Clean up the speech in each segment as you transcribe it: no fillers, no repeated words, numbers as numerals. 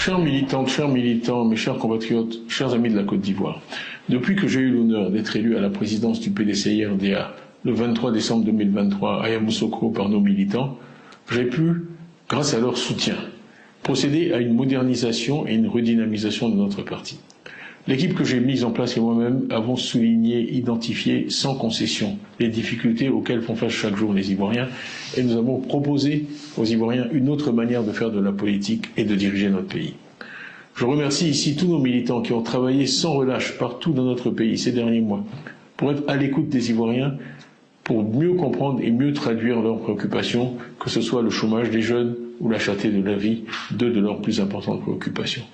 Chers militantes, chers militants, mes chers compatriotes, chers amis de la Côte d'Ivoire, depuis que j'ai eu l'honneur d'être élu à la présidence du PDCI-RDA le 23 décembre 2023 à Yamoussoukro par nos militants, j'ai pu, grâce à leur soutien, procéder à une modernisation et une redynamisation de notre parti. L'équipe que j'ai mise en place et moi-même avons souligné, identifié sans concession les difficultés auxquelles font face chaque jour les Ivoiriens et nous avons proposé aux Ivoiriens une autre manière de faire de la politique et de diriger notre pays. Je remercie ici tous nos militants qui ont travaillé sans relâche partout dans notre pays ces derniers mois pour être à l'écoute des Ivoiriens, pour mieux comprendre et mieux traduire leurs préoccupations, que ce soit le chômage des jeunes ou la cherté de la vie, deux de leurs plus importantes préoccupations.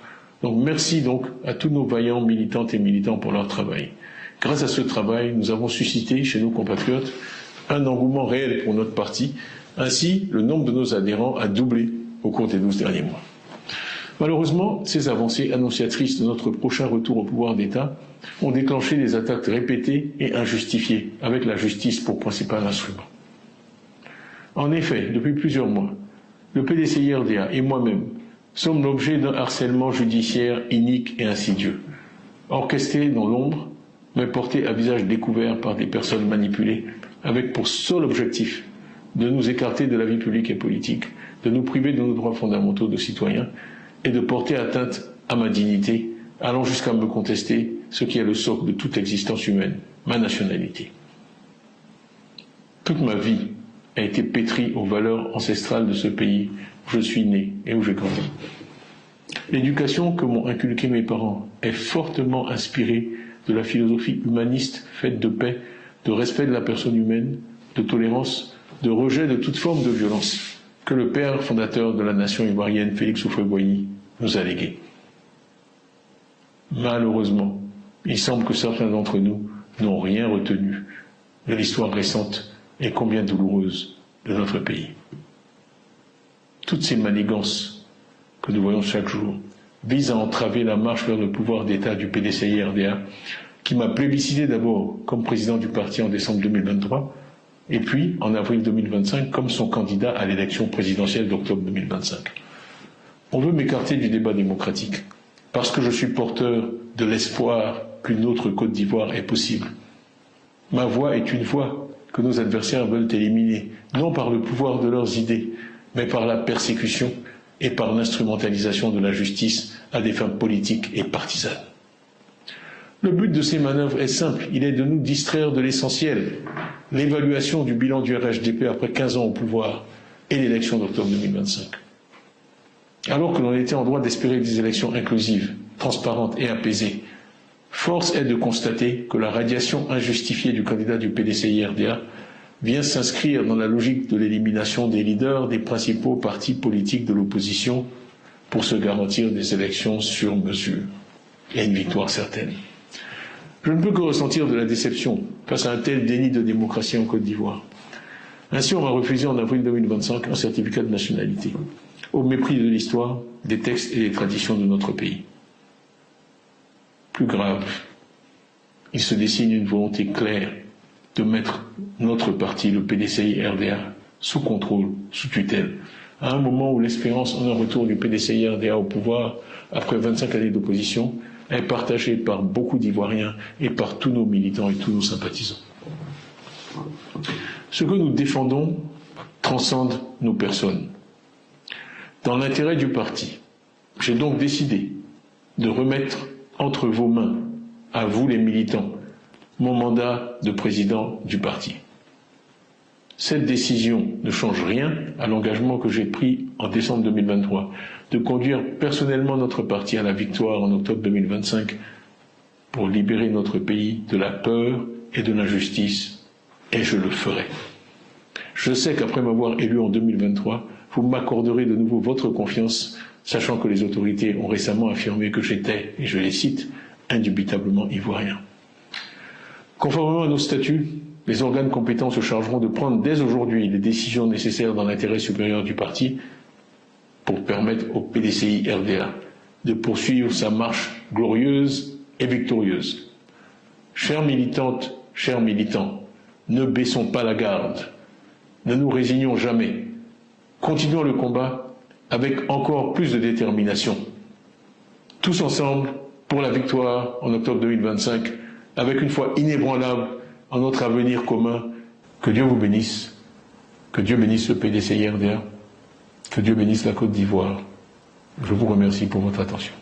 Donc merci donc à tous nos vaillants militantes et militants pour leur travail. Grâce à ce travail, nous avons suscité chez nos compatriotes un engouement réel pour notre parti. Ainsi, le nombre de nos adhérents a doublé au cours des 12 derniers mois. Malheureusement, ces avancées annonciatrices de notre prochain retour au pouvoir d'État ont déclenché des attaques répétées et injustifiées, avec la justice pour principal instrument. En effet, depuis plusieurs mois, le PDCI-RDA et moi-même sommes l'objet d'un harcèlement judiciaire inique et insidieux, orchestré dans l'ombre, mais porté à visage découvert par des personnes manipulées, avec pour seul objectif de nous écarter de la vie publique et politique, de nous priver de nos droits fondamentaux de citoyens et de porter atteinte à ma dignité, allant jusqu'à me contester ce qui est le socle de toute existence humaine, ma nationalité. Toute ma vie a été pétrie aux valeurs ancestrales de ce pays où je suis né et où j'ai grandi. L'éducation que m'ont inculquée mes parents est fortement inspirée de la philosophie humaniste faite de paix, de respect de la personne humaine, de tolérance, de rejet de toute forme de violence que le père fondateur de la nation ivoirienne, Félix Houphouët-Boigny, nous a légué. Malheureusement, il semble que certains d'entre nous n'ont rien retenu de l'histoire récente et combien douloureuse de notre pays. Toutes ces manigances que nous voyons chaque jour visent à entraver la marche vers le pouvoir d'État du PDCI-RDA, qui m'a plébiscité d'abord comme président du parti en décembre 2023, et puis en avril 2025 comme son candidat à l'élection présidentielle d'octobre 2025. On veut m'écarter du débat démocratique, parce que je suis porteur de l'espoir qu'une autre Côte d'Ivoire est possible. Ma voix est une voix que nos adversaires veulent éliminer, non par le pouvoir de leurs idées, mais par la persécution et par l'instrumentalisation de la justice à des fins politiques et partisanes. Le but de ces manœuvres est simple, il est de nous distraire de l'essentiel, l'évaluation du bilan du RHDP après 15 ans au pouvoir et l'élection d'octobre 2025. Alors que l'on était en droit d'espérer des élections inclusives, transparentes et apaisées, force est de constater que la radiation injustifiée du candidat du PDCI-RDA vient s'inscrire dans la logique de l'élimination des leaders des principaux partis politiques de l'opposition pour se garantir des élections sur mesure et une victoire certaine. Je ne peux que ressentir de la déception face à un tel déni de démocratie en Côte d'Ivoire. Ainsi, on m'a refusé en avril 2025 un certificat de nationalité, au mépris de l'histoire, des textes et des traditions de notre pays. Plus grave, il se dessine une volonté claire de mettre notre parti, le PDCI-RDA, sous contrôle, sous tutelle, à un moment où l'espérance en un retour du PDCI-RDA au pouvoir, après 25 années d'opposition, est partagée par beaucoup d'Ivoiriens et par tous nos militants et tous nos sympathisants. Ce que nous défendons transcende nos personnes. Dans l'intérêt du parti, j'ai donc décidé de remettre entre vos mains, à vous les militants, mon mandat de président du parti. Cette décision ne change rien à l'engagement que j'ai pris en décembre 2023 de conduire personnellement notre parti à la victoire en octobre 2025 pour libérer notre pays de la peur et de l'injustice, et je le ferai. Je sais qu'après m'avoir élu en 2023, vous m'accorderez de nouveau votre confiance, sachant que les autorités ont récemment affirmé que j'étais, et je les cite, indubitablement ivoirien. Conformément à nos statuts, les organes compétents se chargeront de prendre dès aujourd'hui les décisions nécessaires dans l'intérêt supérieur du parti pour permettre au PDCI-RDA de poursuivre sa marche glorieuse et victorieuse. Chères militantes, chers militants, ne baissons pas la garde, ne nous résignons jamais, continuons le combat avec encore plus de détermination tous ensemble pour la victoire en octobre 2025, avec une foi inébranlable en notre avenir commun. Que Dieu vous bénisse, que Dieu bénisse le PDCI-RDA, que Dieu bénisse la Côte d'Ivoire. Je vous remercie pour votre attention.